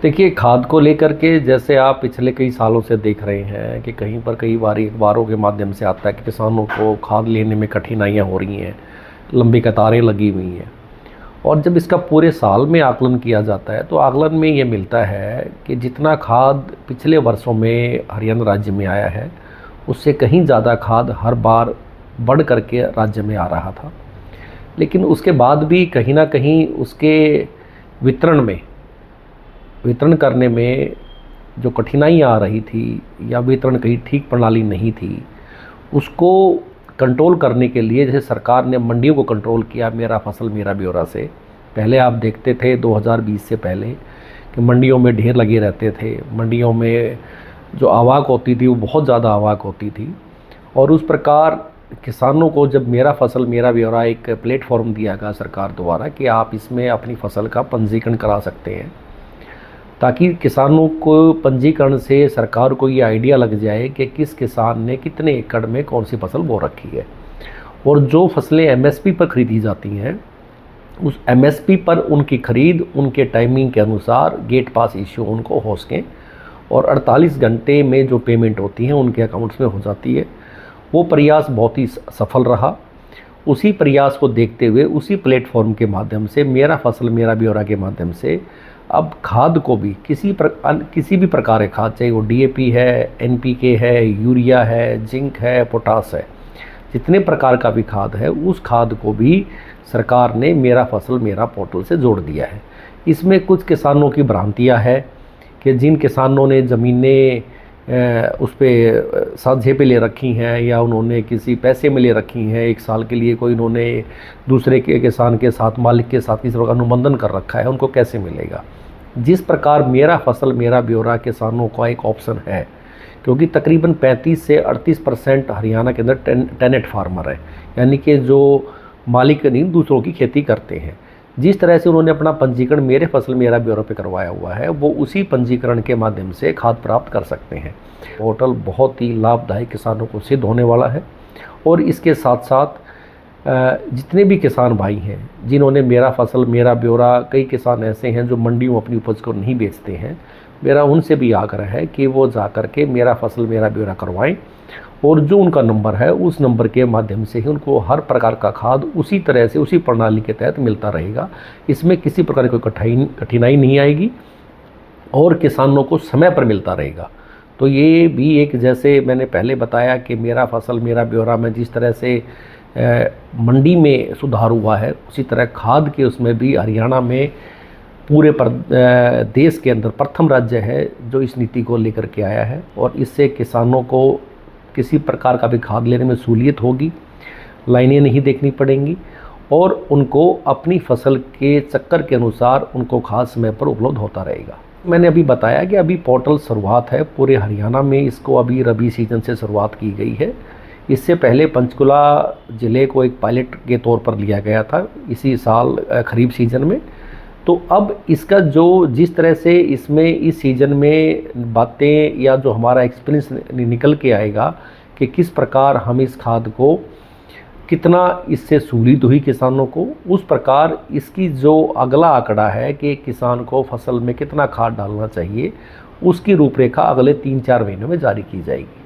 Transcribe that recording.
देखिए, खाद को लेकर के जैसे आप पिछले कई सालों से देख रहे हैं कि कहीं पर कई बार अखबारों के माध्यम से आता है कि किसानों को खाद लेने में कठिनाइयाँ हो रही हैं, लंबी कतारें लगी हुई हैं। और जब इसका पूरे साल में आकलन किया जाता है तो आकलन में ये मिलता है कि जितना खाद पिछले वर्षों में हरियाणा राज्य में आया है उससे कहीं ज़्यादा खाद हर बार बढ़ करके राज्य में आ रहा था। लेकिन उसके बाद भी कहीं ना कहीं उसके वितरण करने में जो कठिनाइयाँ आ रही थी या वितरण कहीं ठीक प्रणाली नहीं थी, उसको कंट्रोल करने के लिए जैसे सरकार ने मंडियों को कंट्रोल किया मेरा फसल मेरा ब्यौरा से। पहले आप देखते थे 2020 से पहले कि मंडियों में ढेर लगे रहते थे, मंडियों में जो आवाक होती थी वो बहुत ज़्यादा आवाक होती थी। और उस प्रकार किसानों को जब मेरा फसल मेरा ब्यौरा एक प्लेटफॉर्म दिया गया सरकार द्वारा कि आप इसमें अपनी फसल का पंजीकरण करा सकते हैं, ताकि किसानों को पंजीकरण से सरकार को ये आइडिया लग जाए कि किस किसान ने कितने एकड़ में कौन सी फसल बो रखी है। और जो फसलें एमएसपी पर ख़रीदी जाती हैं उस एमएसपी पर उनकी ख़रीद उनके टाइमिंग के अनुसार गेट पास इश्यू उनको हो सकें और 48 घंटे में जो पेमेंट होती है उनके अकाउंट्स में हो जाती है। वो प्रयास बहुत ही सफल रहा। उसी प्रयास को देखते हुए उसी प्लेटफॉर्म के माध्यम से मेरा फसल मेरा ब्यौरा के माध्यम से अब खाद को भी किसी भी प्रकार के खाद, चाहे वो डीएपी है, एनपीके है, यूरिया है, जिंक है, पोटास है, जितने प्रकार का भी खाद है उस खाद को भी सरकार ने मेरा फसल मेरा पोर्टल से जोड़ दिया है। इसमें कुछ किसानों की भ्रांतियां है कि जिन किसानों ने ज़मीनें उस पर साझे पे ले रखी हैं या उन्होंने किसी पैसे में ले रखी हैं एक साल के लिए, कोई इन्होंने दूसरे के किसान के साथ मालिक के साथ किसी प्रकार अनुबंधन कर रखा है, उनको कैसे मिलेगा। जिस प्रकार मेरा फसल मेरा ब्यौरा किसानों का एक ऑप्शन है, क्योंकि तकरीबन 35 से 38% हरियाणा के अंदर टेनेट फार्मर है, यानी कि जो मालिक नहीं दूसरों की खेती करते हैं। जिस तरह से उन्होंने अपना पंजीकरण मेरे फसल मेरा ब्यौरा पे करवाया हुआ है वो उसी पंजीकरण के माध्यम से खाद प्राप्त कर सकते हैं। पोर्टल बहुत ही लाभदायक किसानों को सिद्ध होने वाला है। और इसके साथ साथ जितने भी किसान भाई हैं जिन्होंने मेरा फसल मेरा ब्यौरा, कई किसान ऐसे हैं जो मंडियों अपनी उपज को नहीं बेचते हैं, मेरा उनसे भी आग्रह है कि वो जा कर के मेरा फसल मेरा ब्यौरा करवाएं और जो उनका नंबर है उस नंबर के माध्यम से ही उनको हर प्रकार का खाद उसी तरह से उसी प्रणाली के तहत मिलता रहेगा। इसमें किसी प्रकार की कोई कठिनाई नहीं आएगी और किसानों को समय पर मिलता रहेगा। तो ये भी एक, जैसे मैंने पहले बताया कि मेरा फसल मेरा ब्यौरा में जिस तरह से मंडी में सुधार हुआ है, उसी तरह खाद के उसमें भी हरियाणा में पूरे देश के अंदर प्रथम राज्य है जो इस नीति को लेकर के आया है। और इससे किसानों को किसी प्रकार का भी खाद लेने में सहूलियत होगी, लाइनें नहीं देखनी पड़ेंगी और उनको अपनी फसल के चक्कर के अनुसार उनको खाद समय पर उपलब्ध होता रहेगा। मैंने अभी बताया कि अभी पोर्टल शुरुआत है पूरे हरियाणा में, इसको अभी रबी सीजन से शुरुआत की गई है। इससे पहले पंचकुला ज़िले को एक पायलट के तौर पर लिया गया था इसी साल खरीफ सीजन में। तो अब इसका जो जिस तरह से इसमें इस सीज़न में बातें या जो हमारा एक्सपीरियंस निकल के आएगा कि किस प्रकार हम इस खाद को कितना इससे सहूलियत हुई किसानों को, उस प्रकार इसकी जो अगला आंकड़ा है कि किसान को फसल में कितना खाद डालना चाहिए उसकी रूपरेखा अगले 3-4 महीनों में जारी की जाएगी।